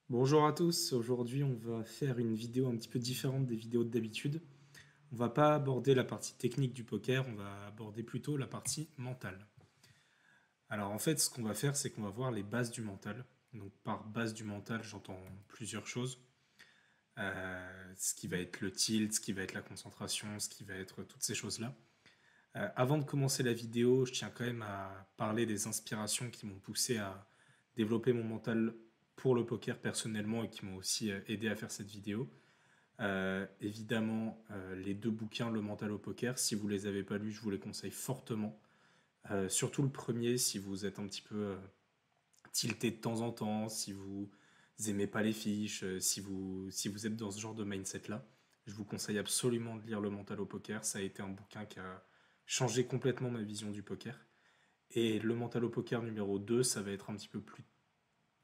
Bonjour à tous, aujourd'hui on va faire une vidéo un petit peu différente des vidéos d'habitude. On va pas aborder la partie technique du poker, on va aborder plutôt la partie mentale. Alors en fait ce qu'on va faire c'est qu'on va voir les bases du mental. Donc par base du mental j'entends plusieurs choses. Ce qui va être le tilt, ce qui va être la concentration, ce qui va être toutes ces choses-là. Avant de commencer la vidéo, je tiens quand même à parler des inspirations qui m'ont poussé à développer mon mental pour le poker personnellement et qui m'ont aussi aidé à faire cette vidéo. Évidemment, les deux bouquins, Le mental au poker, si vous les avez pas lus, je vous les conseille fortement. Surtout le premier, si vous êtes un petit peu tilté de temps en temps, si vous aimez pas les fiches, si vous êtes dans ce genre de mindset-là, je vous conseille absolument de lire Le mental au poker. Ça a été un bouquin qui a changé complètement ma vision du poker. Et Le mental au poker numéro 2, ça va être un petit peu plus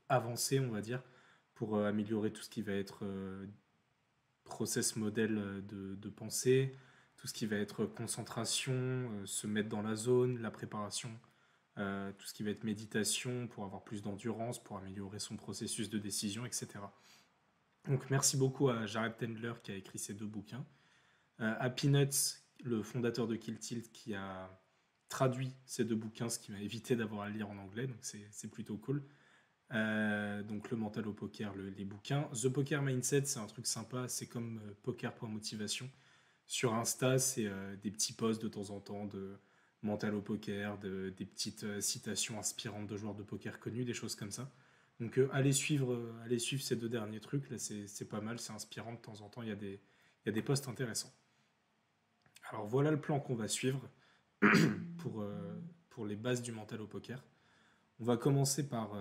avancé, on va dire, pour améliorer tout ce qui va être process modèle de pensée, tout ce qui va être concentration, se mettre dans la zone, la préparation, tout ce qui va être méditation pour avoir plus d'endurance, pour améliorer son processus de décision, etc. Donc merci beaucoup à Jared Tendler qui a écrit ces deux bouquins, à Peanuts, le fondateur de Kill Tilt, qui a traduit ces deux bouquins, ce qui m'a évité d'avoir à le lire en anglais, donc c'est plutôt cool. Donc le mental au poker, les bouquins. The Poker Mindset, c'est un truc sympa, c'est comme poker.motivation. Sur Insta, c'est des petits posts de temps en temps de mental au poker, des petites citations inspirantes de joueurs de poker connus, des choses comme ça. Donc allez suivre ces deux derniers trucs, là c'est pas mal, c'est inspirant de temps en temps, il y a des posts intéressants. Alors voilà le plan qu'on va suivre pour, pour les bases du mental au poker. On va commencer par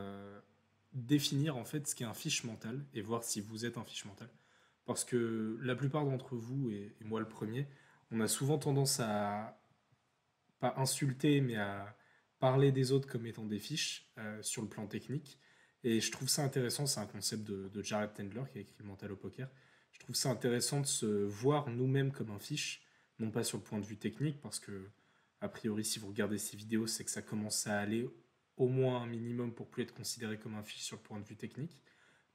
définir en fait ce qu'est un fiche mental et voir si vous êtes un fiche mental. Parce que la plupart d'entre vous, et moi le premier, on a souvent tendance à pas insulter, mais à parler des autres comme étant des fiches sur le plan technique. Et je trouve ça intéressant, c'est un concept de Jared Tendler qui a écrit le mental au poker. Je trouve ça intéressant de se voir nous-mêmes comme un fiche, non pas sur le point de vue technique, parce que, a priori, si vous regardez ces vidéos, c'est que ça commence à aller au moins un minimum pour plus être considéré comme un fiche sur le point de vue technique.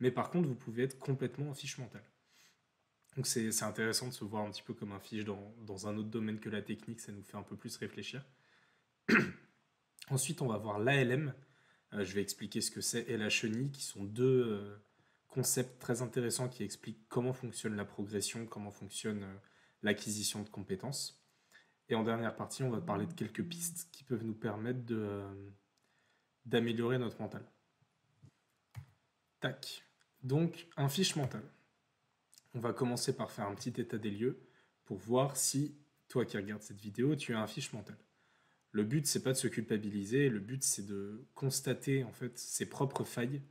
Mais par contre, vous pouvez être complètement un fiche mental. Donc c'est intéressant de se voir un petit peu comme un fiche dans un autre domaine que la technique, ça nous fait un peu plus réfléchir. Ensuite, on va voir l'ALM. Je vais expliquer ce que c'est et la chenille, qui sont deux concepts très intéressants qui expliquent comment fonctionne la progression, comment fonctionne l'acquisition de compétences. Et en dernière partie, on va parler de quelques pistes qui peuvent nous permettre d'améliorer notre mental. Tac. Donc, un fiche mental. On va commencer par faire un petit état des lieux pour voir si, toi qui regardes cette vidéo, tu as un fiche mental. Le but, c'est pas de se culpabiliser, le but, c'est de constater en fait ses propres failles.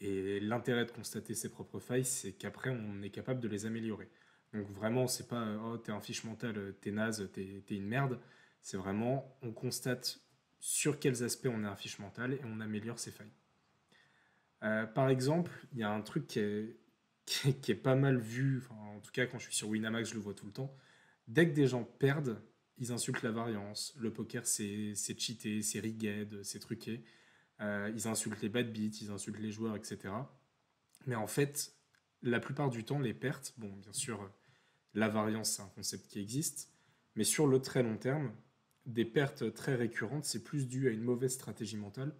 Et l'intérêt de constater ses propres failles, c'est qu'après, on est capable de les améliorer. Donc vraiment, c'est pas oh, t'es un fiche mental, t'es naze, t'es une merde. C'est vraiment, on constate sur quels aspects on est un fiche mental et on améliore ses failles. Par exemple, il y a un truc qui est pas mal vu, enfin, en tout cas quand je suis sur Winamax, je le vois tout le temps. Dès que des gens perdent, ils insultent la variance. Le poker, c'est cheaté, c'est rigged, c'est truqué. Ils insultent les bad beats, ils insultent les joueurs, etc. Mais en fait, la plupart du temps, les pertes, bon, bien sûr, la variance, c'est un concept qui existe, mais sur le très long terme, des pertes très récurrentes, c'est plus dû à une mauvaise stratégie mentale.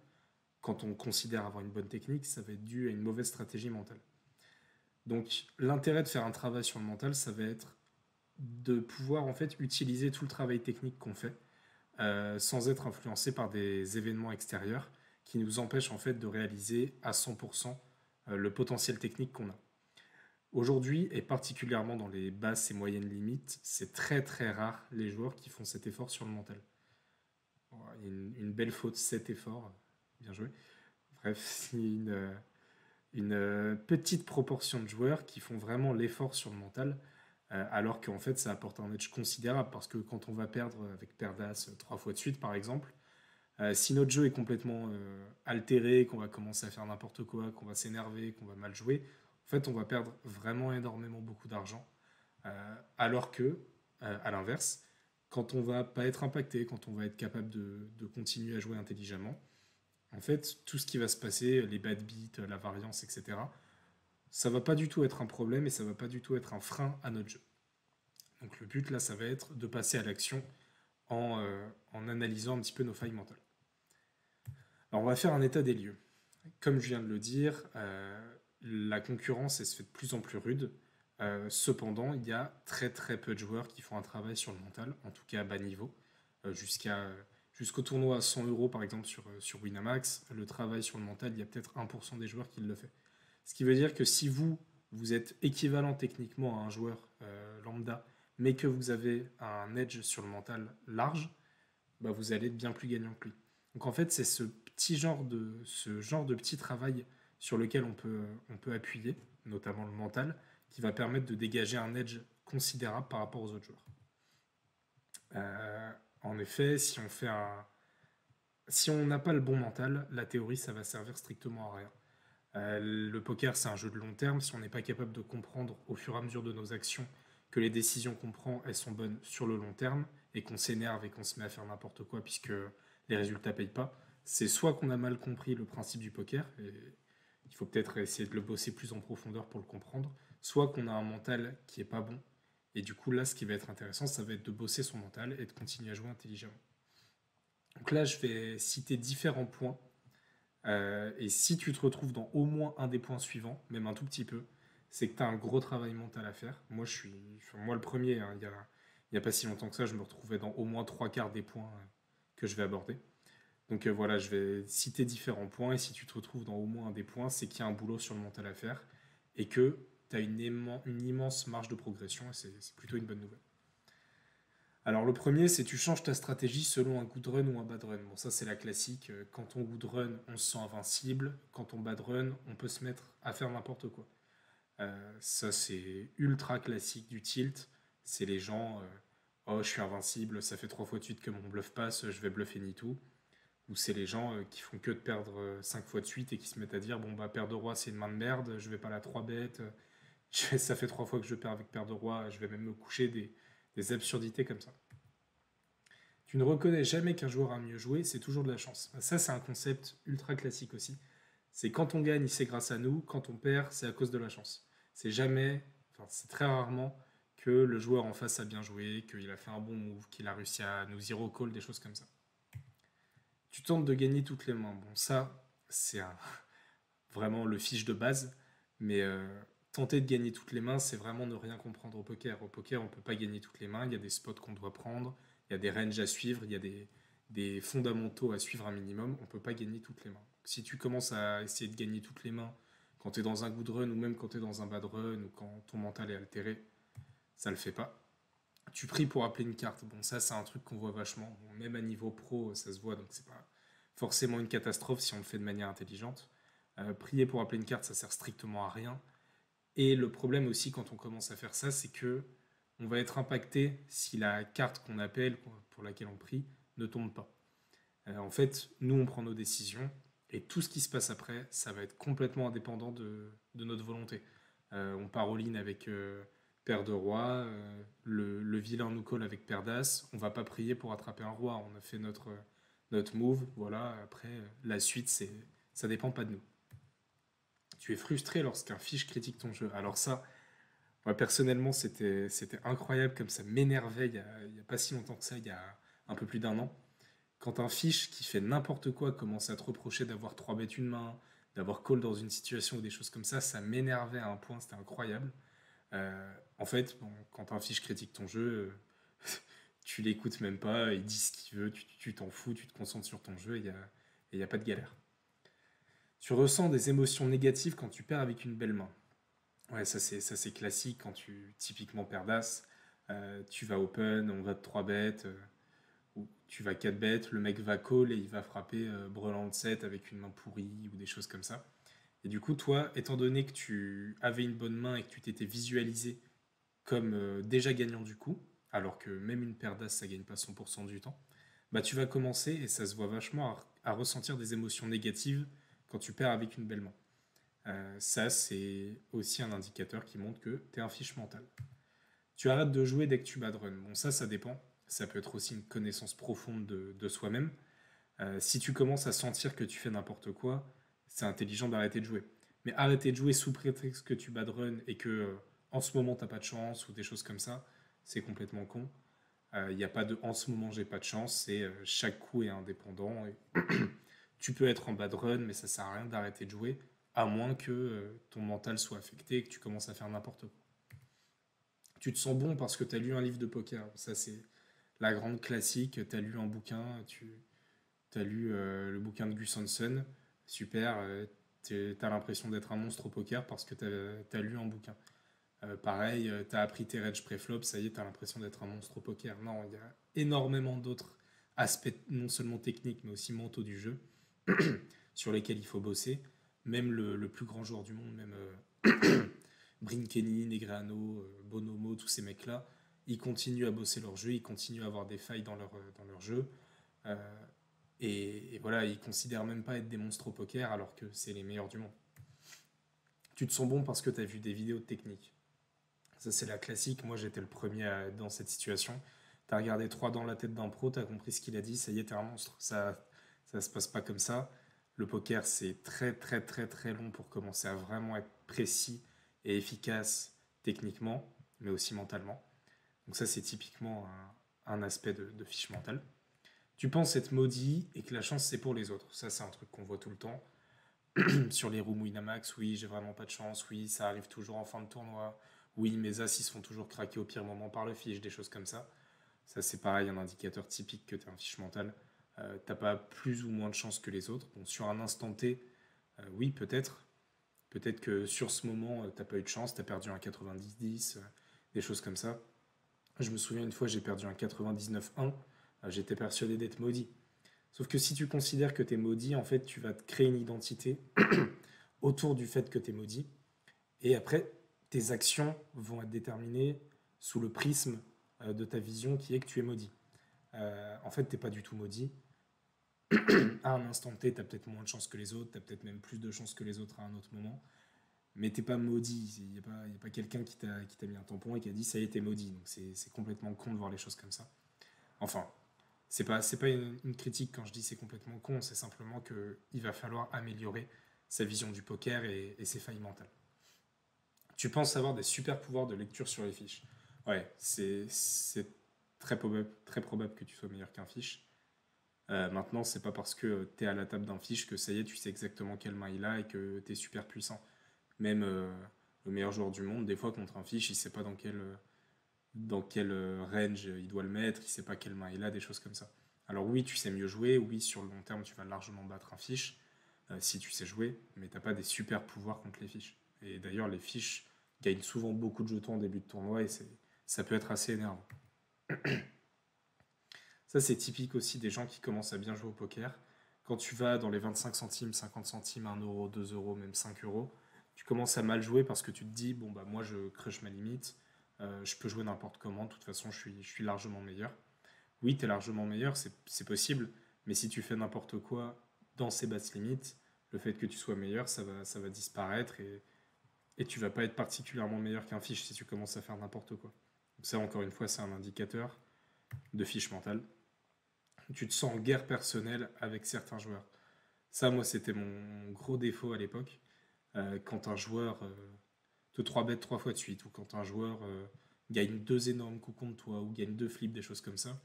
Quand on considère avoir une bonne technique, ça va être dû à une mauvaise stratégie mentale. Donc, l'intérêt de faire un travail sur le mental, ça va être de pouvoir en fait utiliser tout le travail technique qu'on fait sans être influencé par des événements extérieurs qui nous empêchent en fait de réaliser à 100% le potentiel technique qu'on a. Aujourd'hui, et particulièrement dans les basses et moyennes limites, c'est très très rare les joueurs qui font cet effort sur le mental. Il y a une belle faute, cet effort, bien joué. Bref, c'est une petite proportion de joueurs qui font vraiment l'effort sur le mental, alors qu'en fait ça apporte un edge considérable, parce que quand on va perdre avec Perdas 3 fois de suite par exemple, si notre jeu est complètement altéré, qu'on va commencer à faire n'importe quoi, qu'on va s'énerver, qu'on va mal jouer, en fait on va perdre vraiment énormément beaucoup d'argent, alors que, à l'inverse, quand on va pas être impacté, quand on va être capable de continuer à jouer intelligemment, en fait, tout ce qui va se passer, les bad beats, la variance, etc., ça va pas du tout être un problème et ça va pas du tout être un frein à notre jeu. Donc le but là, ça va être de passer à l'action en analysant un petit peu nos failles mentales. Alors on va faire un état des lieux. Comme je viens de le dire, la concurrence elle se fait de plus en plus rude. Cependant, il y a très très peu de joueurs qui font un travail sur le mental, en tout cas à bas niveau, jusqu'au tournoi à 100 euros par exemple sur Winamax. Le travail sur le mental, il y a peut-être 1% des joueurs qui le fait. Ce qui veut dire que si vous êtes équivalent techniquement à un joueur lambda, mais que vous avez un edge sur le mental large, bah vous allez être bien plus gagnant que lui. Donc en fait, c'est ce genre de petit travail sur lequel on peut appuyer, notamment le mental, qui va permettre de dégager un edge considérable par rapport aux autres joueurs. En effet, si on n'a pas le bon mental, la théorie, ça va servir strictement à rien. Le poker, c'est un jeu de long terme. Si on n'est pas capable de comprendre au fur et à mesure de nos actions que les décisions qu'on prend, elles sont bonnes sur le long terme, et qu'on s'énerve et qu'on se met à faire n'importe quoi puisque les résultats ne payent pas, c'est soit qu'on a mal compris le principe du poker, et il faut peut-être essayer de le bosser plus en profondeur pour le comprendre, soit qu'on a un mental qui est pas bon, et du coup là, ce qui va être intéressant, ça va être de bosser son mental et de continuer à jouer intelligemment. Donc là, je vais citer différents points. Et si tu te retrouves dans au moins un des points suivants, même un tout petit peu, c'est que tu as un gros travail mental à faire. Moi le premier, hein, il y a pas si longtemps que ça, je me retrouvais dans au moins trois quarts des points que je vais aborder. Donc voilà, je vais citer différents points, et si tu te retrouves dans au moins un des points, c'est qu'il y a un boulot sur le mental à faire, et que tu as une immense marge de progression, et c'est plutôt une bonne nouvelle. Alors le premier, c'est tu changes ta stratégie selon un good run ou un bad run. Bon, ça c'est la classique. Quand on good run, on se sent invincible. Quand on bad run, on peut se mettre à faire n'importe quoi. Ça c'est ultra classique du tilt. C'est les gens, oh je suis invincible, ça fait 3 fois de suite que mon bluff passe, je vais bluffer ni tout. Ou c'est les gens qui font que de perdre 5 fois de suite et qui se mettent à dire, bon bah paire de roi c'est une main de merde, je vais pas la 3 bêtes. Ça fait 3 fois que je perds avec paire de roi, je vais même me coucher des absurdités comme ça. Tu ne reconnais jamais qu'un joueur a mieux joué, c'est toujours de la chance. Ça, c'est un concept ultra classique aussi. C'est quand on gagne, c'est grâce à nous, quand on perd, c'est à cause de la chance. C'est jamais, enfin, c'est très rarement que le joueur en face a bien joué, qu'il a fait un bon move, qu'il a réussi à nous zero call, des choses comme ça. Tu tentes de gagner toutes les mains. Bon, ça, vraiment le fiche de base, mais tenter de gagner toutes les mains, c'est vraiment ne rien comprendre au poker. Au poker, on ne peut pas gagner toutes les mains, il y a des spots qu'on doit prendre, il y a des ranges à suivre, il y a des fondamentaux à suivre un minimum, on ne peut pas gagner toutes les mains. Si tu commences à essayer de gagner toutes les mains quand tu es dans un good run ou même quand tu es dans un bad run ou quand ton mental est altéré, ça le fait pas. Tu pries pour appeler une carte. Bon, ça, c'est un truc qu'on voit vachement. Bon, même à niveau pro, ça se voit, donc c'est pas forcément une catastrophe si on le fait de manière intelligente. Prier pour appeler une carte, ça sert strictement à rien. Et le problème aussi quand on commence à faire ça, c'est que on va être impacté si la carte qu'on appelle, pour laquelle on prie, ne tombe pas. En fait, nous, on prend nos décisions, et tout ce qui se passe après, ça va être complètement indépendant de notre volonté. On part all-in avec paire de roi, le vilain nous colle avec paire d'as, on va pas prier pour attraper un roi, on a fait notre move, voilà, après, la suite, ça dépend pas de nous. Tu es frustré lorsqu'un fiche critique ton jeu. Alors ça, moi personnellement, c'était incroyable comme ça m'énervait il y a pas si longtemps que ça, il y a un peu plus d'un an. Quand un fiche qui fait n'importe quoi commence à te reprocher d'avoir 3 bêtes une main, d'avoir call dans une situation ou des choses comme ça m'énervait à un point, c'était incroyable. En fait, bon, quand un fiche critique ton jeu, tu l'écoutes même pas, il dit ce qu'il veut, tu t'en fous, tu te concentres sur ton jeu et il n'y a pas de galère. Tu ressens des émotions négatives quand tu perds avec une belle main. Ouais, ça c'est classique quand tu typiquement perds d'as. Tu vas open, on va de 3 bêtes, ou tu vas 4 bêtes, le mec va call et il va frapper brelan de 7 avec une main pourrie ou des choses comme ça. Et du coup, toi, étant donné que tu avais une bonne main et que tu t'étais visualisé comme déjà gagnant du coup, alors que même une paire d'as ça gagne pas 100% du temps, bah tu vas commencer, et ça se voit vachement, à ressentir des émotions négatives quand tu perds avec une belle main. Ça, c'est aussi un indicateur qui montre que tu es un fiche mental. Tu arrêtes de jouer dès que tu bad run. Bon, ça dépend. Ça peut être aussi une connaissance profonde de soi-même. Si tu commences à sentir que tu fais n'importe quoi, c'est intelligent d'arrêter de jouer. Mais arrêter de jouer sous prétexte que tu bad run et que en ce moment t'as pas de chance ou des choses comme ça, c'est complètement con. Il n'y a pas de en ce moment j'ai pas de chance, c'est chaque coup est indépendant. Et tu peux être en bad run, mais ça sert à rien d'arrêter de jouer, à moins que ton mental soit affecté et que tu commences à faire n'importe quoi. Tu te sens bon parce que tu as lu un livre de poker. Ça, c'est la grande classique. Tu as lu un bouquin, tu as lu le bouquin de Gus Hansen. Super, tu as l'impression d'être un monstre au poker parce que tu as lu un bouquin. Pareil, tu as appris tes reg préflop, ça y est, tu as l'impression d'être un monstre au poker. Non, il y a énormément d'autres aspects, non seulement techniques, mais aussi mentaux du jeu, sur lesquels il faut bosser. Même le plus grand joueur du monde, même Brinkeny, Negreanu, Bonomo, tous ces mecs-là, ils continuent à bosser leur jeu, ils continuent à avoir des failles dans leur jeu. Euh, et voilà, ils considèrent même pas être des monstres au poker alors que c'est les meilleurs du monde. Tu te sens bon parce que tu as vu des vidéos de technique. Ça, c'est la classique. Moi, j'étais le premier dans cette situation. T'as regardé 3 dans la tête d'un pro, t'as compris ce qu'il a dit, ça y est, t'es un monstre. Ça se passe pas comme ça. Le poker, c'est très, très, très, très long pour commencer à vraiment être précis et efficace techniquement, mais aussi mentalement. Donc, ça, c'est typiquement un aspect de fiche mentale. Tu penses être maudit et que la chance, c'est pour les autres. Ça, c'est un truc qu'on voit tout le temps. Sur les rooms Winamax, oui, j'ai vraiment pas de chance, oui, ça arrive toujours en fin de tournoi, oui, mes as ils se font toujours craquer au pire moment par le fiche, des choses comme ça. Ça, c'est pareil, un indicateur typique que tu as un fiche mental. T'as pas plus ou moins de chance que les autres. Bon, sur un instant T, oui, peut-être. Peut-être que sur ce moment, t'as pas eu de chance, t'as perdu un 90-10, des choses comme ça. Je me souviens une fois, j'ai perdu un 99-1, j'étais persuadé d'être maudit. Sauf que si tu considères que tu es maudit, en fait, tu vas te créer une identité autour du fait que tu es maudit. Et après, tes actions vont être déterminées sous le prisme de ta vision qui est que tu es maudit. En fait, tu n'es pas du tout maudit. À un instant T, tu as peut-être moins de chance que les autres, tu as peut-être même plus de chance que les autres à un autre moment. Mais t'es pas maudit. Il n'y a pas quelqu'un qui t'a mis un tampon et qui a dit ça y est, t'es maudit. Donc c'est complètement con de voir les choses comme ça. Enfin, c'est pas une critique quand je dis c'est complètement con, c'est simplement qu'il va falloir améliorer sa vision du poker et ses failles mentales. Tu penses avoir des super pouvoirs de lecture sur les fiches. Ouais, c'est très probable que tu sois meilleur qu'un fiche. Maintenant, c'est pas parce que tu es à la table d'un fiche que ça y est, tu sais exactement quelle main il a et que tu es super puissant. Même le meilleur joueur du monde, des fois contre un fiche, il sait pas dans quel range il doit le mettre, il sait pas quelle main il a, des choses comme ça. Alors oui, tu sais mieux jouer, oui, sur le long terme, tu vas largement battre un fiche si tu sais jouer, mais t'as pas des super pouvoirs contre les fiches. Et d'ailleurs, les fiches gagnent souvent beaucoup de jetons en début de tournoi et ça peut être assez énervant. Ça, c'est typique aussi des gens qui commencent à bien jouer au poker. Quand tu vas dans les 25 centimes, 50 centimes, 1 euro, 2 euros, même 5 euros, tu commences à mal jouer parce que tu te dis, bon, bah moi, je crush ma limite, je peux jouer n'importe comment, de toute façon, je suis largement meilleur. Oui, tu es largement meilleur, c'est possible, mais si tu fais n'importe quoi dans ces basses limites, le fait que tu sois meilleur, ça va disparaître et tu vas pas être particulièrement meilleur qu'un fiche si tu commences à faire n'importe quoi. Donc ça, encore une fois, c'est un indicateur de fiche mentale. Tu te sens en guerre personnelle avec certains joueurs. Ça, moi, c'était mon gros défaut à l'époque. Quand un joueur te 3 bet 3 fois de suite, ou quand un joueur gagne 2 énormes coups contre toi, ou gagne 2 flips, des choses comme ça,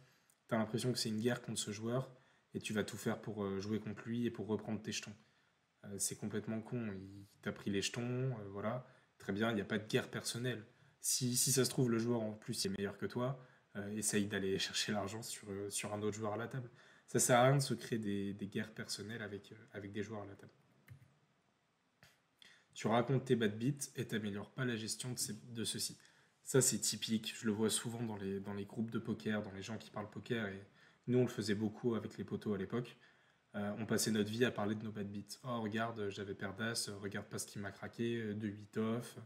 t'as l'impression que c'est une guerre contre ce joueur, et tu vas tout faire pour jouer contre lui et pour reprendre tes jetons. C'est complètement con. Il t'a pris les jetons, voilà. Très bien, il n'y a pas de guerre personnelle. Si ça se trouve, le joueur en plus est meilleur que toi, essaye d'aller chercher l'argent sur un autre joueur à la table. Ça sert à rien de se créer des guerres personnelles avec des joueurs à la table. Tu racontes tes bad beats et t'améliores pas la gestion de ceux-ci. Ça, c'est typique. Je le vois souvent dans les groupes de poker, dans les gens qui parlent poker. Et nous, on le faisait beaucoup avec les potos à l'époque. On passait notre vie à parler de nos bad beats. Oh, regarde, j'avais paire d'as, regarde pas ce qui m'a craqué, de 8 off.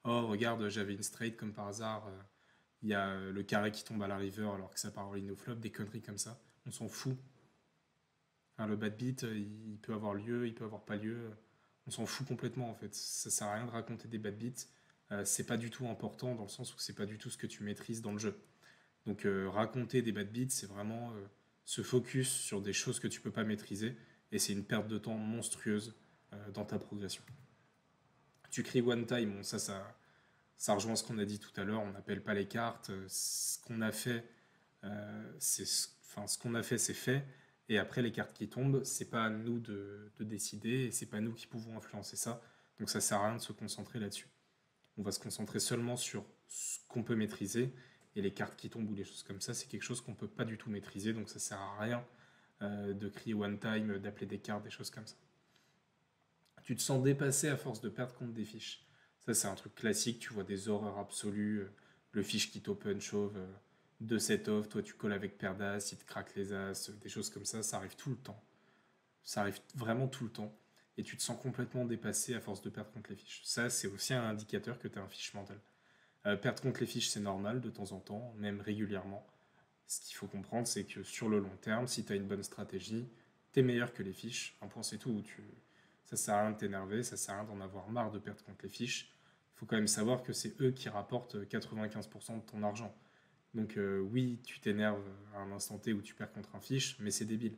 Oh, regarde, j'avais une straight comme par hasard. Il y a le carré qui tombe à la river alors que ça part en ligne au flop, des conneries comme ça. On s'en fout. Enfin, le bad beat, il peut avoir lieu, il peut avoir pas lieu. On s'en fout complètement en fait. Ça sert à rien de raconter des bad beats. C'est pas du tout important dans le sens où c'est pas du tout ce que tu maîtrises dans le jeu. Donc raconter des bad beats, c'est vraiment se focus sur des choses que tu peux pas maîtriser et c'est une perte de temps monstrueuse dans ta progression. Tu cries one time, bon, ça rejoint ce qu'on a dit tout à l'heure, on n'appelle pas les cartes. Ce qu'on a fait, enfin, ce qu'on a fait, c'est fait. Et après, les cartes qui tombent, c'est pas à nous de décider et c'est pas nous qui pouvons influencer ça. Donc ça sert à rien de se concentrer là-dessus. On va se concentrer seulement sur ce qu'on peut maîtriser et les cartes qui tombent ou les choses comme ça, c'est quelque chose qu'on peut pas du tout maîtriser. Donc ça sert à rien de crier one time, d'appeler des cartes, des choses comme ça. Tu te sens dépassé à force de perdre contre des fiches. Ça, c'est un truc classique. Tu vois des horreurs absolues. Le fiche qui t'open chauve, 2-7 off, toi tu colles avec paire d'as, il te craque les as, des choses comme ça arrive tout le temps. Ça arrive vraiment tout le temps. Et tu te sens complètement dépassé à force de perdre contre les fiches. Ça, c'est aussi un indicateur que tu as un fiche mental. Perdre contre les fiches, c'est normal de temps en temps, même régulièrement. Ce qu'il faut comprendre, c'est que sur le long terme, si tu as une bonne stratégie, tu es meilleur que les fiches. Un point, c'est tout. Ça sert à rien de t'énerver, ça sert à rien d'en avoir marre de perdre contre les fiches. Il faut quand même savoir que c'est eux qui rapportent 95% de ton argent. Donc oui, tu t'énerves à un instant T où tu perds contre un fiche, mais c'est débile.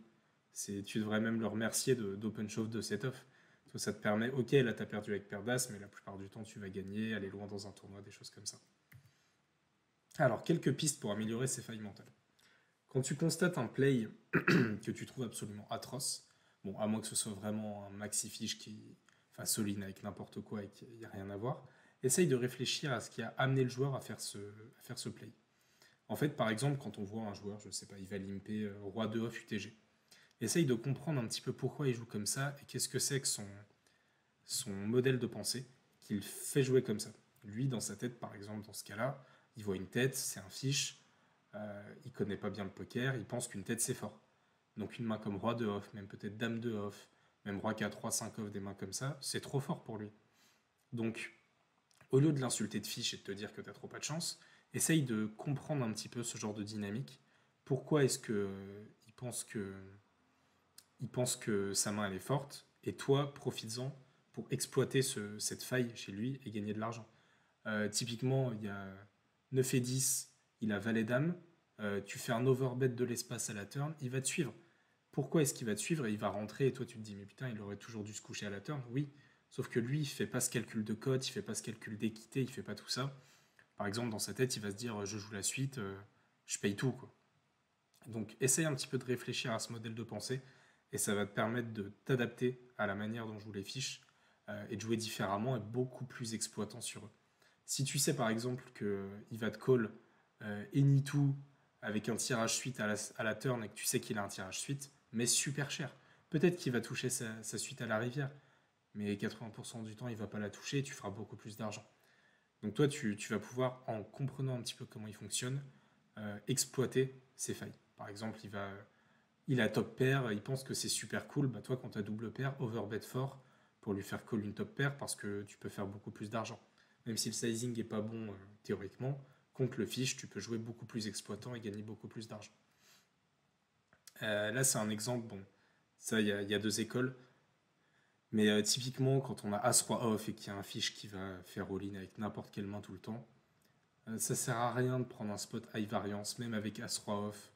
Tu devrais même le remercier d'open shove de set off. Toi, ça te permet, ok, là t'as perdu avec paire d'as, mais la plupart du temps tu vas gagner, aller loin dans un tournoi, des choses comme ça. Alors, quelques pistes pour améliorer ces failles mentales. Quand tu constates un play que tu trouves absolument atroce, bon, à moins que ce soit vraiment un maxi fiche qui fasse all-in avec n'importe quoi et qu'il n'y a rien à voir, essaye de réfléchir à ce qui a amené le joueur à faire ce play. En fait, par exemple, quand on voit un joueur, je ne sais pas, il va limper roi de off UTG, essaye de comprendre un petit peu pourquoi il joue comme ça et qu'est-ce que c'est que son modèle de pensée qui le fait jouer comme ça. Lui, dans sa tête, par exemple, dans ce cas-là, il voit une tête, c'est un fiche, il connaît pas bien le poker, il pense qu'une tête c'est fort. Donc une main comme roi de off, même peut-être dame de off, même roi K3, 5 off, des mains comme ça, c'est trop fort pour lui. Donc, au lieu de l'insulter de fiche et de te dire que t'as trop pas de chance, essaye de comprendre un petit peu ce genre de dynamique. Pourquoi est-ce que il pense que sa main elle est forte et toi profites-en pour exploiter cette faille chez lui et gagner de l'argent. Typiquement, il y a 9 et 10, il a valet dame, tu fais un overbet de l'espace à la turn, il va te suivre. Pourquoi est-ce qu'il va te suivre? Il va rentrer et toi tu te dis mais putain il aurait toujours dû se coucher à la turn. Oui, sauf que lui il fait pas ce calcul de cote, il fait pas ce calcul d'équité, il fait pas tout ça. Par exemple dans sa tête il va se dire je joue la suite, je paye tout quoi. Donc essaye un petit peu de réfléchir à ce modèle de pensée et ça va te permettre de t'adapter à la manière dont jouent les fiches et de jouer différemment et beaucoup plus exploitant sur eux. Si tu sais par exemple qu'il va te call any2 avec un tirage suite à la turn et que tu sais qu'il a un tirage suite, mais super cher. Peut-être qu'il va toucher sa suite à la rivière, mais 80% du temps il va pas la toucher et tu feras beaucoup plus d'argent. Donc toi tu vas pouvoir, en comprenant un petit peu comment il fonctionne, exploiter ses failles. Par exemple, il a top pair, il pense que c'est super cool. Bah toi, quand tu as double pair, overbet fort pour lui faire call une top pair parce que tu peux faire beaucoup plus d'argent. Même si le sizing est pas bon théoriquement, contre le fiche, tu peux jouer beaucoup plus exploitant et gagner beaucoup plus d'argent. Là, c'est un exemple. Bon, ça, il y a deux écoles. Mais typiquement, quand on a As-Roi off et qu'il y a un fiche qui va faire all-in avec n'importe quelle main tout le temps, ça sert à rien de prendre un spot high variance, même avec As-Roi off.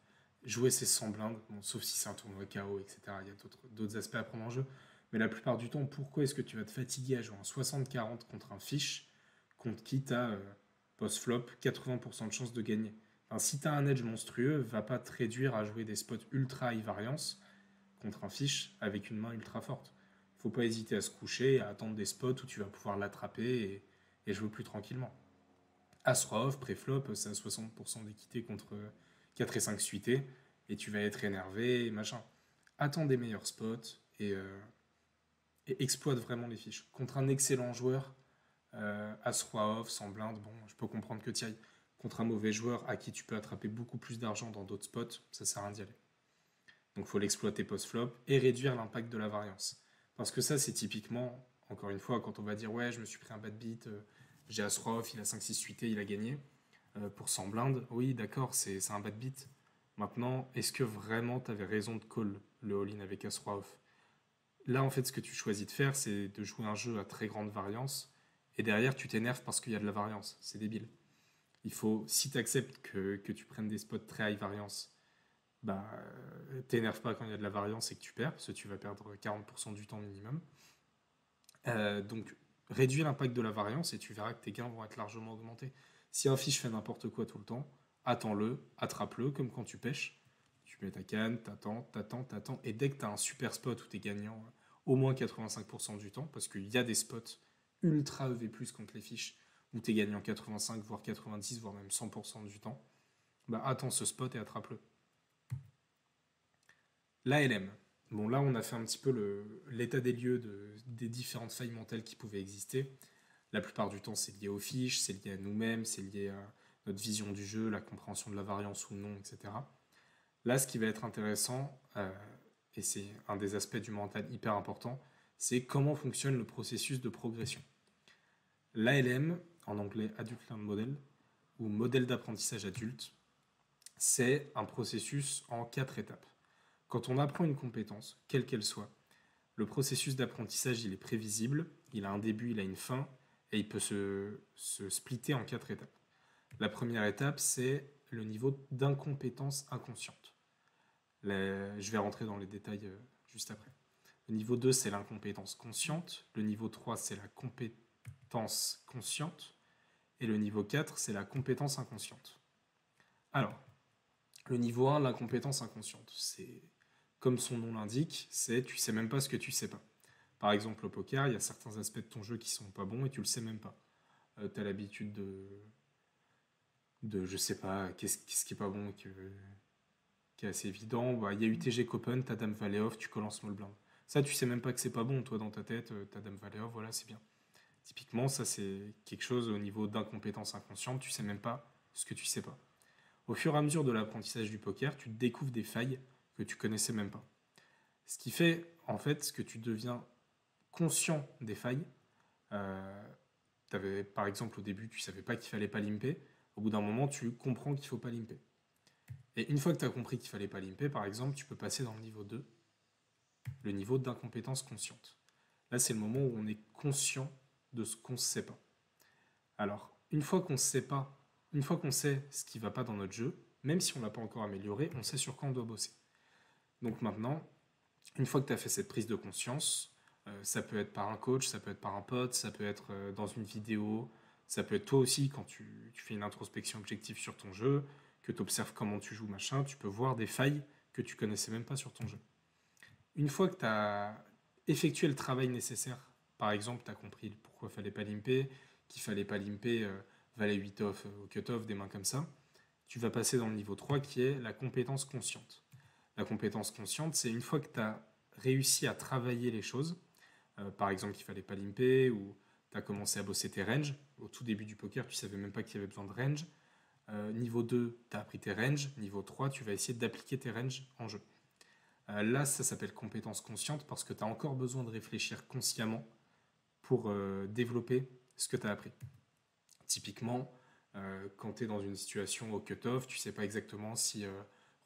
Jouer ses 100 blindes, bon, sauf si c'est un tournoi KO, etc. Il y a d'autres aspects à prendre en jeu. Mais la plupart du temps, pourquoi est-ce que tu vas te fatiguer à jouer un 60-40 contre un fiche contre qui tu as post-flop 80% de chance de gagner? Enfin, si tu as un edge monstrueux, va pas te réduire à jouer des spots ultra high variance contre un fiche avec une main ultra forte. Faut pas hésiter à se coucher et à attendre des spots où tu vas pouvoir l'attraper et jouer plus tranquillement. As-Roi off, pré-flop, c'est à 60% d'équité contre 4 et 5 suités, et tu vas être énervé, machin. Attends des meilleurs spots et exploite vraiment les fiches. Contre un excellent joueur, As-Roi off, sans blinde, bon, je peux comprendre que tu ailles. Contre un mauvais joueur à qui tu peux attraper beaucoup plus d'argent dans d'autres spots, ça sert à rien d'y aller. Donc il faut l'exploiter post-flop et réduire l'impact de la variance. Parce que ça, c'est typiquement, encore une fois, quand on va dire ouais, je me suis pris un bad beat, j'ai As-Roi off, il a 5-6 suité, il a gagné. Pour 100 blindes, oui, d'accord, c'est un bad beat. Maintenant, est-ce que vraiment tu avais raison de call le all-in avec As-Roi off? Là, en fait, ce que tu choisis de faire, c'est de jouer un jeu à très grande variance et derrière, tu t'énerves parce qu'il y a de la variance. C'est débile. Il faut, si tu acceptes que tu prennes des spots très high variance, bah, t'énerves pas quand il y a de la variance et que tu perds, parce que tu vas perdre 40% du temps minimum. Donc, réduis l'impact de la variance et tu verras que tes gains vont être largement augmentés. Si un fiche fait n'importe quoi tout le temps, attends-le, attrape-le, comme quand tu pêches. Tu mets ta canne, t'attends, et dès que tu as un super spot où tu es gagnant au moins 85% du temps, parce qu'il y a des spots ultra EV+, contre les fiches, où tu es gagnant 85, voire 90, voire même 100% du temps, bah attends ce spot et attrape-le. L'ALM. Bon, là, on a fait un petit peu l'état des lieux des différentes failles mentales qui pouvaient exister. La plupart du temps, c'est lié aux fiches, c'est lié à nous-mêmes, c'est lié à notre vision du jeu, la compréhension de la variance ou non, etc. Là, ce qui va être intéressant, et c'est un des aspects du mental hyper important, c'est comment fonctionne le processus de progression. L'ALM, en anglais Adult Learned Model, ou modèle d'apprentissage adulte, c'est un processus en 4 étapes. Quand on apprend une compétence, quelle qu'elle soit, le processus d'apprentissage, il est prévisible, il a un début, il a une fin, et il peut se splitter en 4 étapes. La première étape, c'est le niveau d'incompétence inconsciente. Je vais rentrer dans les détails juste après. Le niveau 2, c'est l'incompétence consciente. Le niveau 3, c'est la compétence consciente. Et le niveau 4, c'est la compétence inconsciente. Alors, le niveau 1, l'incompétence inconsciente, c'est comme son nom l'indique, c'est tu sais même pas ce que tu sais pas. Par exemple, au poker, il y a certains aspects de ton jeu qui sont pas bons et tu le sais même pas. Tu as l'habitude je sais pas, qu'est-ce qui est pas bon, qui est assez évident. Bah, il y a eu TG Copen, t'as Dame Valet Off, tu colles en small blind. Ça, tu sais même pas que c'est pas bon, toi, dans ta tête, t'as Dame Valet Off, voilà, c'est bien. Typiquement, ça, c'est quelque chose au niveau d'incompétence inconsciente, tu sais même pas ce que tu sais pas. Au fur et à mesure de l'apprentissage du poker, tu découvres des failles que tu connaissais même pas. Ce qui fait, en fait, que tu deviens conscient des failles. Par exemple, au début, tu savais pas qu'il fallait pas limper. Au bout d'un moment, tu comprends qu'il faut pas limper. Et une fois que tu as compris qu'il fallait pas limper, par exemple, tu peux passer dans le niveau 2, le niveau d'incompétence consciente. Là, c'est le moment où on est conscient de ce qu'on ne sait pas. Alors, une fois qu'on sait pas, une fois qu'on sait ce qui ne va pas dans notre jeu, même si on ne l'a pas encore amélioré, on sait sur quoi on doit bosser. Donc maintenant, une fois que tu as fait cette prise de conscience, ça peut être par un coach, ça peut être par un pote, ça peut être dans une vidéo, ça peut être toi aussi quand tu fais une introspection objective sur ton jeu, que tu observes comment tu joues, machin, tu peux voir des failles que tu connaissais même pas sur ton jeu. Une fois que tu as effectué le travail nécessaire, par exemple, tu as compris pourquoi il fallait pas limper, qu'il fallait pas limper valet 8 off au cut-off, des mains comme ça, tu vas passer dans le niveau 3 qui est la compétence consciente. La compétence consciente, c'est une fois que tu as réussi à travailler les choses, par exemple qu'il fallait pas limper, ou tu as commencé à bosser tes ranges, au tout début du poker, tu savais même pas qu'il y avait besoin de range. Niveau 2, tu as appris tes ranges. Niveau 3, tu vas essayer d'appliquer tes ranges en jeu. Là, ça s'appelle compétence consciente parce que tu as encore besoin de réfléchir consciemment pour développer ce que tu as appris. Typiquement, quand tu es dans une situation au cut-off, tu sais pas exactement si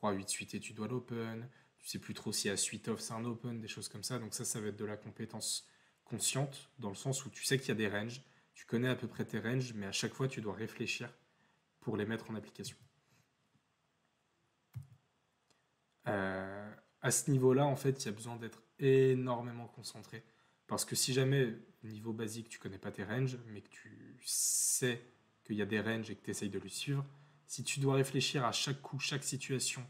roi 8 suité tu dois l'open, tu sais plus trop si à suite off c'est un open, des choses comme ça. Donc ça va être de la compétence consciente dans le sens où tu sais qu'il y a des ranges, tu connais à peu près tes ranges, mais à chaque fois tu dois réfléchir pour les mettre en application. À ce niveau-là, en fait, il y a besoin d'être énormément concentré. Parce que si jamais, niveau basique, tu connais pas tes ranges, mais que tu sais qu'il y a des ranges et que tu essayes de les suivre, si tu dois réfléchir à chaque coup, chaque situation,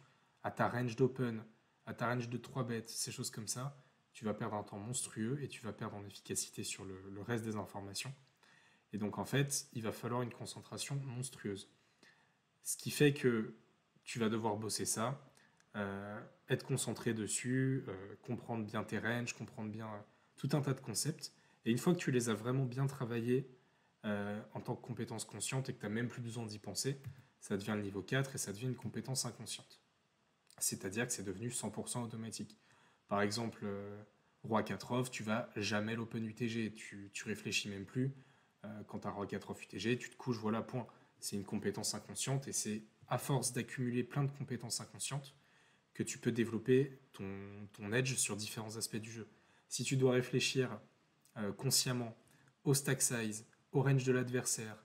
à ta range d'open, à ta range de 3 bêtes, ces choses comme ça, tu vas perdre un temps monstrueux et tu vas perdre en efficacité sur le reste des informations. Et donc, en fait, il va falloir une concentration monstrueuse. Ce qui fait que tu vas devoir bosser ça, être concentré dessus, comprendre bien tes ranges, comprendre bien tout un tas de concepts. Et une fois que tu les as vraiment bien travaillés en tant que compétence consciente et que tu n'as même plus besoin d'y penser, ça devient le niveau 4 et ça devient une compétence inconsciente. C'est-à-dire que c'est devenu 100% automatique. Par exemple, roi 4 off, tu vas jamais l'open UTG, tu réfléchis même plus. Quand tu as roi 4 off UTG, tu te couches, voilà, point. C'est une compétence inconsciente et c'est à force d'accumuler plein de compétences inconscientes que tu peux développer ton edge sur différents aspects du jeu. Si tu dois réfléchir consciemment au stack size, au range de l'adversaire,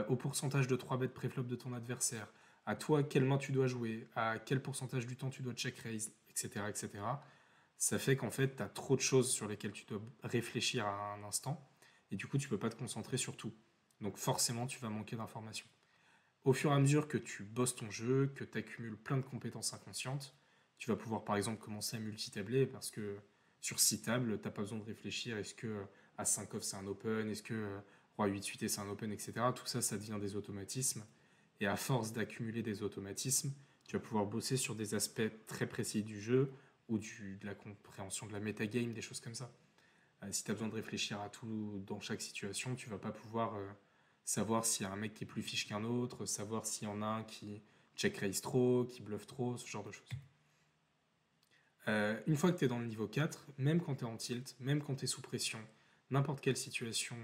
au pourcentage de 3 bêtes préflop de ton adversaire, à toi quelle main tu dois jouer, à quel pourcentage du temps tu dois check raise, etc., etc., ça fait qu'en fait, tu as trop de choses sur lesquelles tu dois réfléchir à un instant. et du coup, tu peux pas te concentrer sur tout. Donc forcément, tu vas manquer d'informations. Au fur et à mesure que tu bosses ton jeu, que tu accumules plein de compétences inconscientes, tu vas pouvoir par exemple commencer à multitabler parce que sur 6 tables, tu n'as pas besoin de réfléchir est-ce que à 5 off c'est un open, est-ce que roi 8 suité c'est un open, etc. Tout ça, ça devient des automatismes. Et à force d'accumuler des automatismes, tu vas pouvoir bosser sur des aspects très précis du jeu ou de la compréhension de la metagame, des choses comme ça. Si tu as besoin de réfléchir à tout dans chaque situation, tu vas pas pouvoir savoir s'il y a un mec qui est plus fiche qu'un autre, savoir s'il y en a un qui check raise trop, qui bluffe trop, ce genre de choses. Une fois que tu es dans le niveau 4, même quand tu es en tilt, même quand tu es sous pression, n'importe quelle situation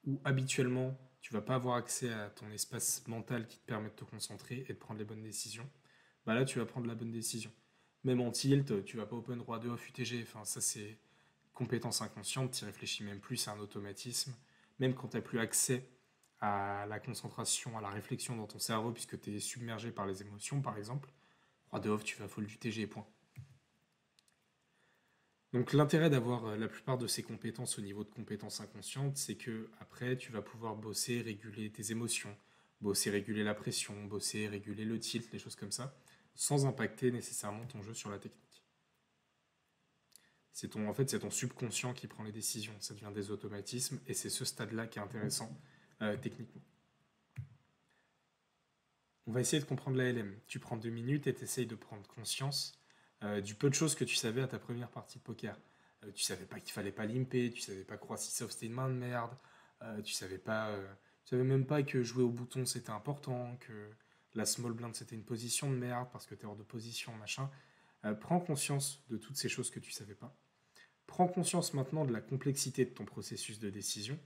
où habituellement tu vas pas avoir accès à ton espace mental qui te permet de te concentrer et de prendre les bonnes décisions, bah là tu vas prendre la bonne décision. Même en tilt, tu vas pas open roi 2 off UTG, enfin ça c'est compétence inconsciente, tu réfléchis même plus, c'est un automatisme. Même quand tu n'as plus accès à la concentration, à la réflexion dans ton cerveau, puisque tu es submergé par les émotions, par exemple, roi de off, tu vas fold du TG, point. Donc l'intérêt d'avoir la plupart de ces compétences au niveau de compétences inconscientes, c'est que après tu vas pouvoir bosser, réguler tes émotions, bosser, réguler la pression, bosser, réguler le tilt, les choses comme ça, sans impacter nécessairement ton jeu sur la technique. En fait, c'est ton subconscient qui prend les décisions. Ça devient des automatismes et c'est ce stade-là qui est intéressant techniquement. On va essayer de comprendre la LM. Tu prends 2 minutes et tu essayes de prendre conscience du peu de choses que tu savais à ta première partie de poker. Tu savais pas qu'il fallait pas limper, tu savais pas que roi 6 off c'était une main de merde, tu savais même pas que jouer au bouton c'était important, que la small blind c'était une position de merde parce que tu es hors de position, machin. Prends conscience de toutes ces choses que tu savais pas. Prends conscience maintenant de la complexité de ton processus de décision.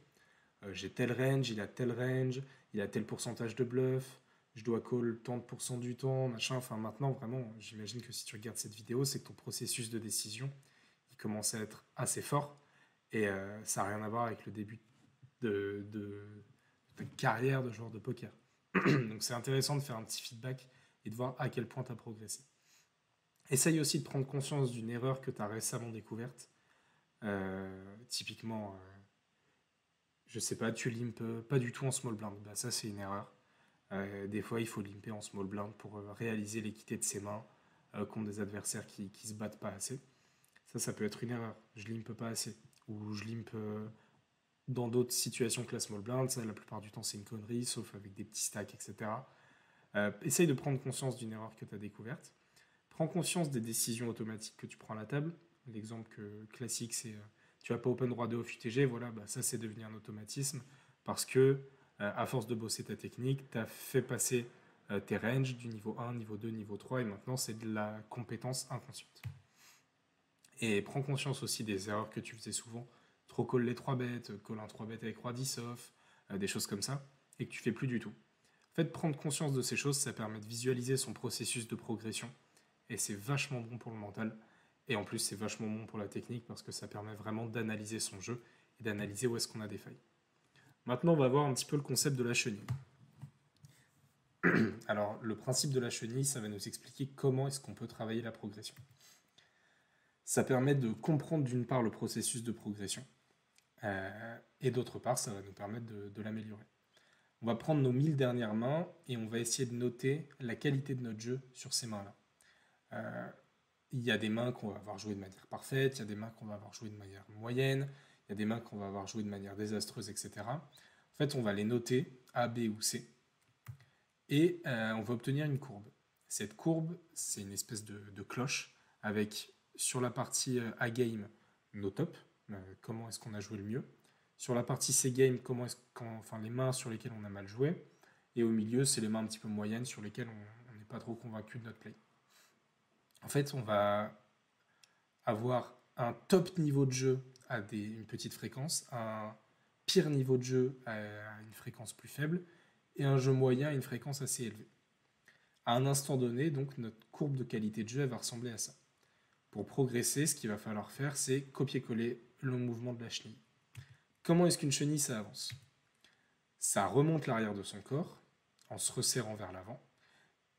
J'ai tel range, il a tel pourcentage de bluff, je dois call tant de pourcent du temps, machin. Enfin, maintenant, vraiment, j'imagine que si tu regardes cette vidéo, c'est que ton processus de décision, il commence à être assez fort. Et ça n'a rien à voir avec le début de ta carrière de joueur de poker. Donc c'est intéressant de faire un petit feedback et de voir à quel point tu as progressé. Essaye aussi de prendre conscience d'une erreur que tu as récemment découverte. Typiquement, je sais pas, tu limpes pas du tout en small blind. Bah, ça, c'est une erreur. Des fois, il faut limper en small blind pour réaliser l'équité de ses mains contre des adversaires qui se battent pas assez. Ça peut être une erreur. Je limpe pas assez. Ou je limpe dans d'autres situations que la small blind. Ça, la plupart du temps, c'est une connerie, sauf avec des petits stacks, etc. Essaye de prendre conscience d'une erreur que tu as découverte. Prends conscience des décisions automatiques que tu prends à la table. L'exemple classique, c'est tu vas pas open roi 2 off UTG, voilà, bah, ça c'est devenu un automatisme parce que à force de bosser ta technique, tu as fait passer tes ranges du niveau 1, niveau 2, niveau 3 et maintenant c'est de la compétence inconsciente. Et prends conscience aussi des erreurs que tu faisais souvent, trop call les 3 bêtes, call un 3 bêtes avec roi 10 off, des choses comme ça, et que tu fais plus du tout. En fait, prendre conscience de ces choses, ça permet de visualiser son processus de progression et c'est vachement bon pour le mental. Et en plus, c'est vachement bon pour la technique parce que ça permet vraiment d'analyser son jeu et d'analyser où est-ce qu'on a des failles. Maintenant, on va voir un petit peu le concept de la chenille. Alors, le principe de la chenille, ça va nous expliquer comment est-ce qu'on peut travailler la progression. Ça permet de comprendre d'une part le processus de progression et d'autre part, ça va nous permettre de l'améliorer. On va prendre nos 1000 dernières mains et on va essayer de noter la qualité de notre jeu sur ces mains-là. Il y a des mains qu'on va avoir jouées de manière parfaite, il y a des mains qu'on va avoir jouées de manière moyenne, il y a des mains qu'on va avoir jouées de manière désastreuse, etc. En fait, on va les noter A, B ou C et on va obtenir une courbe. Cette courbe, c'est une espèce de cloche avec sur la partie A game nos tops, comment est-ce qu'on a joué le mieux. Sur la partie C game, les mains sur lesquelles on a mal joué. Et au milieu, c'est les mains un petit peu moyennes sur lesquelles on n'est pas trop convaincu de notre play. En fait, on va avoir un top niveau de jeu à une petite fréquence, un pire niveau de jeu à une fréquence plus faible, et un jeu moyen à une fréquence assez élevée. À un instant donné, donc, notre courbe de qualité de jeu elle va ressembler à ça. Pour progresser, ce qu'il va falloir faire, c'est copier-coller le mouvement de la chenille. Comment est-ce qu'une chenille, ça avance? Ça remonte l'arrière de son corps, en se resserrant vers l'avant,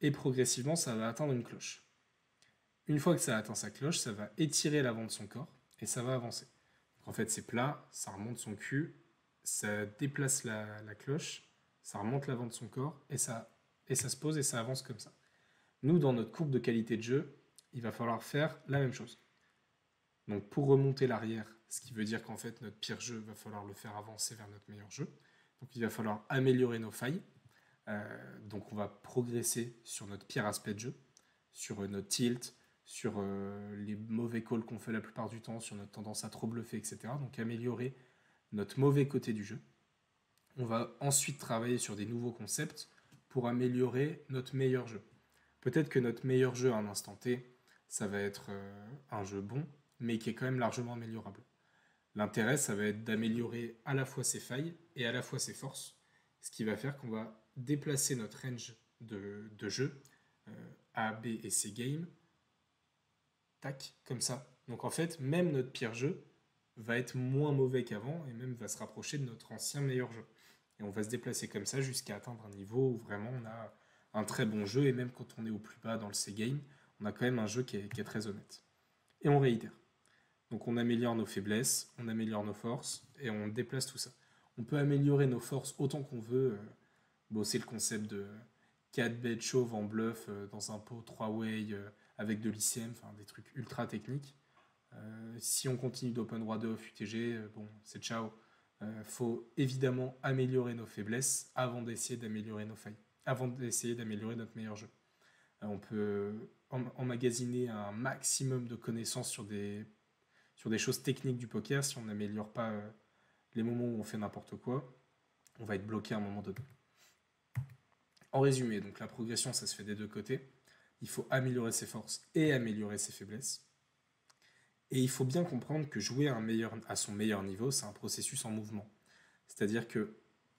et progressivement, ça va atteindre une cloche. Une fois que ça a atteint sa cloche, ça va étirer l'avant de son corps, et ça va avancer. En fait, c'est plat, ça remonte son cul, ça déplace la cloche, ça remonte l'avant de son corps, et ça se pose et ça avance comme ça. Nous, dans notre courbe de qualité de jeu, il va falloir faire la même chose. Donc pour remonter l'arrière, ce qui veut dire qu'en fait notre pire jeu va falloir le faire avancer vers notre meilleur jeu. Donc il va falloir améliorer nos failles. Donc on va progresser sur notre pire aspect de jeu, sur notre tilt, sur les mauvais calls qu'on fait la plupart du temps, sur notre tendance à trop bluffer, etc. Donc améliorer notre mauvais côté du jeu. On va ensuite travailler sur des nouveaux concepts pour améliorer notre meilleur jeu. Peut-être que notre meilleur jeu à un instant T, ça va être un jeu bon, mais qui est quand même largement améliorable. L'intérêt, ça va être d'améliorer à la fois ses failles et à la fois ses forces, ce qui va faire qu'on va déplacer notre range de jeu, A, B et C game, tac, comme ça. Donc en fait, même notre pire jeu va être moins mauvais qu'avant et même va se rapprocher de notre ancien meilleur jeu. Et on va se déplacer comme ça jusqu'à atteindre un niveau où vraiment on a un très bon jeu, et même quand on est au plus bas dans le C-game, on a quand même un jeu qui est très honnête. Et on réitère. Donc on améliore nos faiblesses, on améliore nos forces, et on déplace tout ça. On peut améliorer nos forces autant qu'on veut, bosser le concept de 4 bêtes chauves en bluff dans un pot 3-way avec de l'ICM, enfin des trucs ultra techniques. Si on continue d'open roi 2 off UTG, bon, c'est ciao. Faut évidemment améliorer nos faiblesses avant d'essayer d'améliorer nos failles, avant d'essayer d'améliorer notre meilleur jeu. On peut emmagasiner un maximum de connaissances sur des choses techniques du poker. Si on n'améliore pas les moments où on fait n'importe quoi, on va être bloqué à un moment donné. En résumé, donc la progression, ça se fait des deux côtés. Il faut améliorer ses forces et améliorer ses faiblesses. Et il faut bien comprendre que jouer à son meilleur niveau, c'est un processus en mouvement. C'est-à-dire que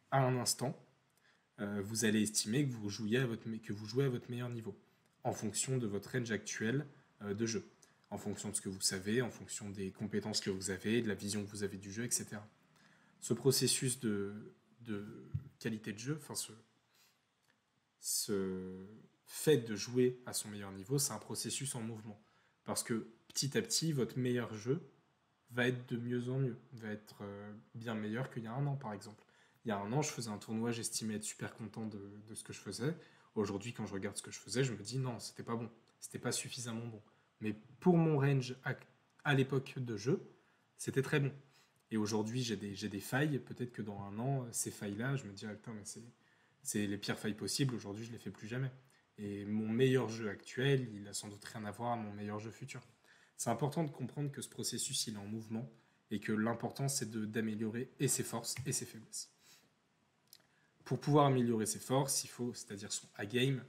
à un instant, vous allez estimer que vous jouez à votre meilleur niveau, en fonction de votre range actuel de jeu, en fonction de ce que vous savez, en fonction des compétences que vous avez, de la vision que vous avez du jeu, etc. Ce processus de qualité de jeu, enfin ce fait de jouer à son meilleur niveau, c'est un processus en mouvement. Parce que petit à petit, votre meilleur jeu va être de mieux en mieux, va être bien meilleur qu'il y a un an, par exemple. Il y a un an, je faisais un tournoi, j'estimais être super content de ce que je faisais. Aujourd'hui, quand je regarde ce que je faisais, je me dis non, c'était pas bon, c'était pas suffisamment bon. Mais pour mon range à l'époque de jeu, c'était très bon. Et aujourd'hui, j'ai des failles. Peut-être que dans un an, ces failles-là, je me dis, ah, putain, mais c'est les pires failles possibles. Aujourd'hui, je les fais plus jamais. Et mon meilleur jeu actuel, il a sans doute rien à voir à mon meilleur jeu futur. C'est important de comprendre que ce processus, il est en mouvement et que l'important, c'est d'améliorer et ses forces et ses faiblesses. Pour pouvoir améliorer ses forces, il faut, c'est-à-dire son A-game,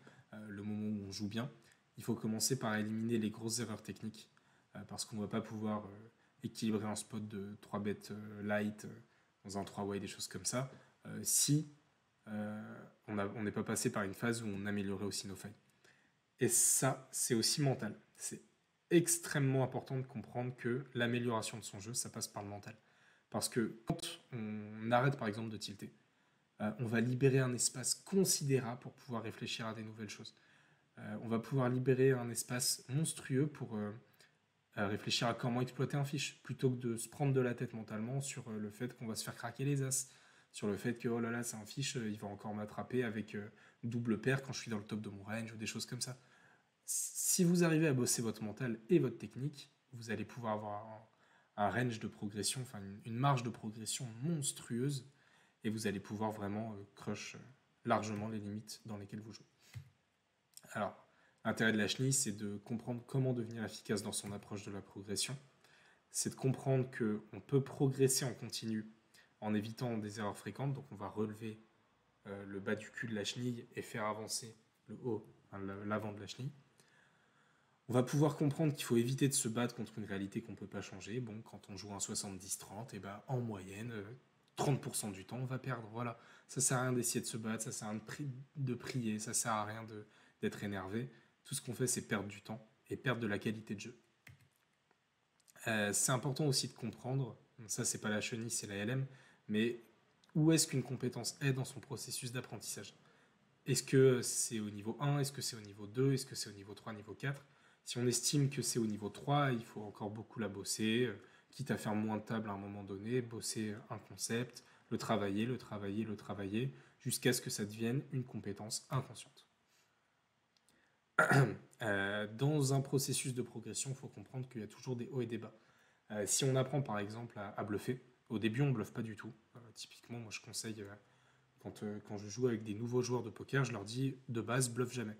le moment où on joue bien, il faut commencer par éliminer les grosses erreurs techniques, parce qu'on ne va pas pouvoir équilibrer un spot de 3 bêtes light dans un 3-way, des choses comme ça, si on n'est pas passé par une phase où on améliorait aussi nos failles. Et ça, c'est aussi mental. C'est extrêmement important de comprendre que l'amélioration de son jeu, ça passe par le mental. Parce que quand on arrête par exemple de tilter, on va libérer un espace considérable pour pouvoir réfléchir à des nouvelles choses. On va pouvoir libérer un espace monstrueux pour réfléchir à comment exploiter un fiche, plutôt que de se prendre de la tête mentalement sur le fait qu'on va se faire craquer les as, sur le fait que oh là là c'est un fiche, il va encore m'attraper avec double paire quand je suis dans le top de mon range ou des choses comme ça. Si vous arrivez à bosser votre mental et votre technique, vous allez pouvoir avoir un range de progression, enfin une marge de progression monstrueuse, et vous allez pouvoir vraiment crush largement les limites dans lesquelles vous jouez. Alors, l'intérêt de la chenille, c'est de comprendre comment devenir efficace dans son approche de la progression. C'est de comprendre qu'on peut progresser en continu en évitant des erreurs fréquentes. Donc on va relever le bas du cul de la chenille et faire avancer le haut, l'avant de la chenille. On va pouvoir comprendre qu'il faut éviter de se battre contre une réalité qu'on ne peut pas changer. Bon, quand on joue un 70-30, et ben, en moyenne, 30% du temps, on va perdre. Voilà. Ça sert à rien d'essayer de se battre, ça sert à rien de prier, ça sert à rien d'être énervé. Tout ce qu'on fait, c'est perdre du temps et perdre de la qualité de jeu. C'est important aussi de comprendre, ça c'est pas la chenille, c'est la LM, mais où est-ce qu'une compétence est dans son processus d'apprentissage? Est-ce que c'est au niveau 1? Est-ce que c'est au niveau 2? Est-ce que c'est au niveau 3, niveau 4? Si on estime que c'est au niveau 3, il faut encore beaucoup la bosser, quitte à faire moins de tables à un moment donné, bosser un concept, le travailler, le travailler, le travailler, jusqu'à ce que ça devienne une compétence inconsciente. Dans un processus de progression, il faut comprendre qu'il y a toujours des hauts et des bas. Si on apprend par exemple à bluffer, au début on ne bluffe pas du tout. Typiquement, moi je conseille, quand je joue avec des nouveaux joueurs de poker, je leur dis de base, bluffe jamais,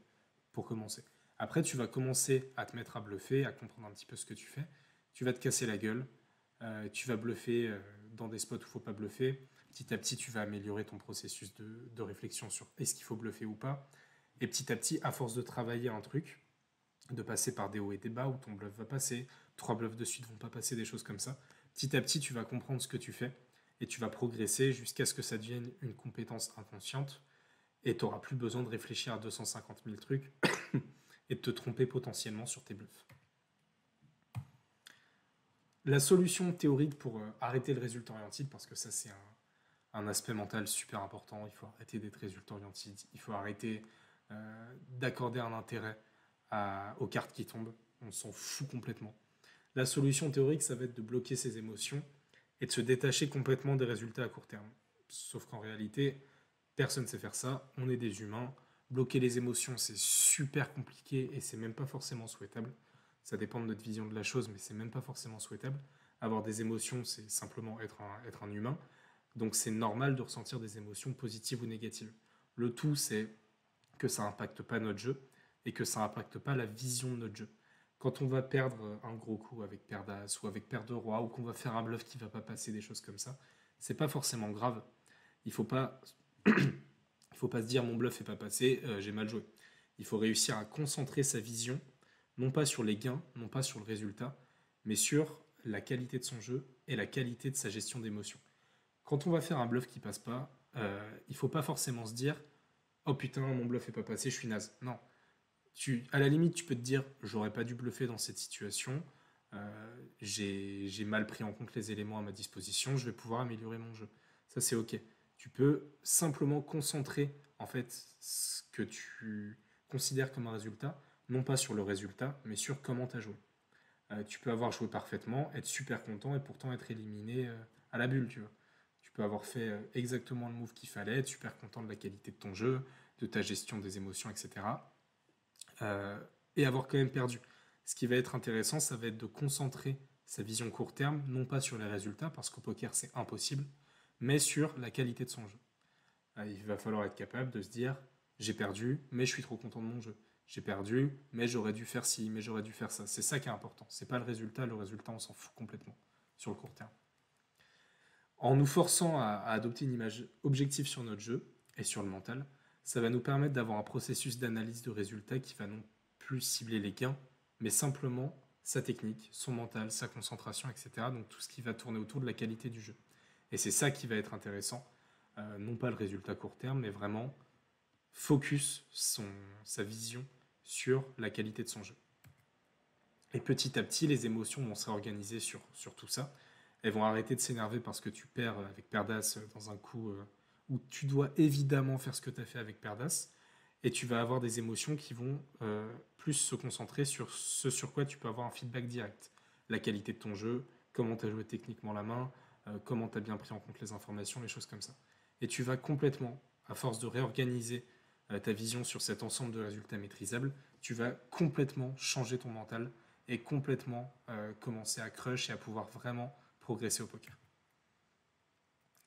pour commencer. Après, tu vas commencer à te mettre à bluffer, à comprendre un petit peu ce que tu fais. Tu vas te casser la gueule, tu vas bluffer dans des spots où il ne faut pas bluffer. Petit à petit, tu vas améliorer ton processus de réflexion sur est-ce qu'il faut bluffer ou pas. Et petit à petit, à force de travailler un truc, de passer par des hauts et des bas où ton bluff va passer, 3 bluffs de suite vont pas passer, des choses comme ça. Petit à petit, tu vas comprendre ce que tu fais et tu vas progresser jusqu'à ce que ça devienne une compétence inconsciente et tu n'auras plus besoin de réfléchir à 250 000 trucs et de te tromper potentiellement sur tes bluffs. La solution théorique pour arrêter le résultat oriented, parce que ça c'est un aspect mental super important, il faut arrêter d'être résultat oriented, il faut arrêter d'accorder un intérêt aux cartes qui tombent, on s'en fout complètement. La solution théorique, ça va être de bloquer ses émotions et de se détacher complètement des résultats à court terme. Sauf qu'en réalité, personne ne sait faire ça, on est des humains. Bloquer les émotions, c'est super compliqué et c'est même pas forcément souhaitable. Ça dépend de notre vision de la chose, mais c'est même pas forcément souhaitable. Avoir des émotions, c'est simplement être un humain. Donc c'est normal de ressentir des émotions positives ou négatives. Le tout, c'est que ça n'impacte pas notre jeu et que ça n'impacte pas la vision de notre jeu. Quand on va perdre un gros coup avec paire d'as ou avec paire de roi ou qu'on va faire un bluff qui va pas passer, des choses comme ça, c'est pas forcément grave. Il faut pas, il faut pas se dire mon bluff est pas passé, j'ai mal joué. Il faut réussir à concentrer sa vision, non pas sur les gains, non pas sur le résultat, mais sur la qualité de son jeu et la qualité de sa gestion d'émotions. Quand on va faire un bluff qui passe pas, il faut pas forcément se dire oh putain, mon bluff est pas passé, je suis naze. Non. À la limite, tu peux te dire j'aurais pas dû bluffer dans cette situation, j'ai mal pris en compte les éléments à ma disposition, je vais pouvoir améliorer mon jeu. Ça, c'est ok. Tu peux simplement concentrer en fait ce que tu considères comme un résultat, non pas sur le résultat, mais sur comment tu as joué. Tu peux avoir joué parfaitement, être super content et pourtant être éliminé à la bulle, tu vois. Tu peux avoir fait exactement le move qu'il fallait, être super content de la qualité de ton jeu, de ta gestion des émotions, etc. Et avoir quand même perdu. Ce qui va être intéressant, ça va être de concentrer sa vision court terme, non pas sur les résultats, parce qu'au poker c'est impossible, mais sur la qualité de son jeu. Il va falloir être capable de se dire j'ai perdu, mais je suis trop content de mon jeu. J'ai perdu, mais j'aurais dû faire ci, mais j'aurais dû faire ça. C'est ça qui est important. C'est pas le résultat on s'en fout complètement sur le court terme. En nous forçant à adopter une image objective sur notre jeu et sur le mental, ça va nous permettre d'avoir un processus d'analyse de résultats qui va non plus cibler les gains, mais simplement sa technique, son mental, sa concentration, etc. Donc tout ce qui va tourner autour de la qualité du jeu. Et c'est ça qui va être intéressant, non pas le résultat court terme, mais vraiment focus sa vision sur la qualité de son jeu. Et petit à petit, les émotions vont se réorganiser sur tout ça. Elles vont arrêter de s'énerver parce que tu perds avec paire d'as dans un coup où tu dois évidemment faire ce que tu as fait avec paire d'as. Et tu vas avoir des émotions qui vont plus se concentrer sur ce sur quoi tu peux avoir un feedback direct. La qualité de ton jeu, comment tu as joué techniquement la main, comment tu as bien pris en compte les informations, les choses comme ça. Et tu vas complètement, à force de réorganiser ta vision sur cet ensemble de résultats maîtrisables, tu vas complètement changer ton mental et complètement commencer à crush et à pouvoir vraiment progresser au poker.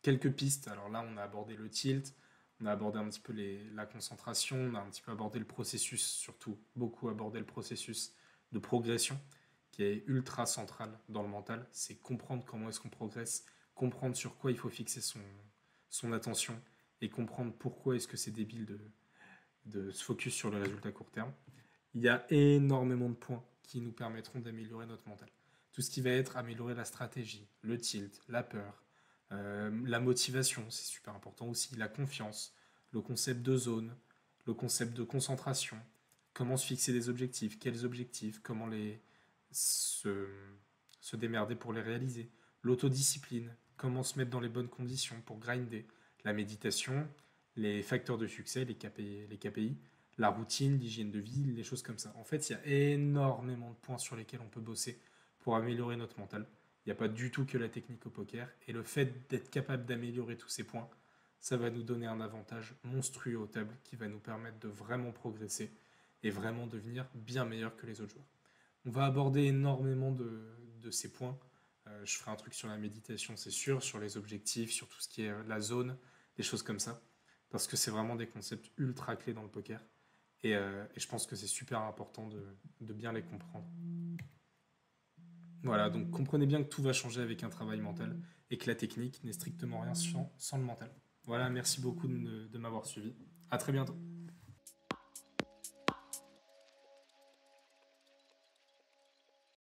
Quelques pistes, alors là on a abordé le tilt, on a abordé un petit peu la concentration, on a un petit peu abordé le processus, surtout beaucoup abordé le processus de progression qui est ultra central dans le mental, c'est comprendre comment est-ce qu'on progresse, comprendre sur quoi il faut fixer son attention et comprendre pourquoi est-ce que c'est débile de se focus sur le résultat court terme. Il y a énormément de points qui nous permettront d'améliorer notre mental. Tout ce qui va être améliorer la stratégie, le tilt, la peur, la motivation, c'est super important aussi, la confiance, le concept de zone, le concept de concentration, comment se fixer des objectifs, quels objectifs, comment se démerder pour les réaliser, l'autodiscipline, comment se mettre dans les bonnes conditions pour grinder, la méditation, les facteurs de succès, les KPI, la routine, l'hygiène de vie, les choses comme ça. En fait, il y a énormément de points sur lesquels on peut bosser pour améliorer notre mental. Il n'y a pas du tout que la technique au poker. Et le fait d'être capable d'améliorer tous ces points, ça va nous donner un avantage monstrueux aux tables qui va nous permettre de vraiment progresser et vraiment devenir bien meilleur que les autres joueurs. On va aborder énormément de ces points. Je ferai un truc sur la méditation, c'est sûr, sur les objectifs, sur tout ce qui est la zone, des choses comme ça. Parce que c'est vraiment des concepts ultra clés dans le poker. Et je pense que c'est super important de bien les comprendre. Voilà, donc comprenez bien que tout va changer avec un travail mental et que la technique n'est strictement rien sans le mental. Voilà, merci beaucoup de m'avoir suivi. À très bientôt.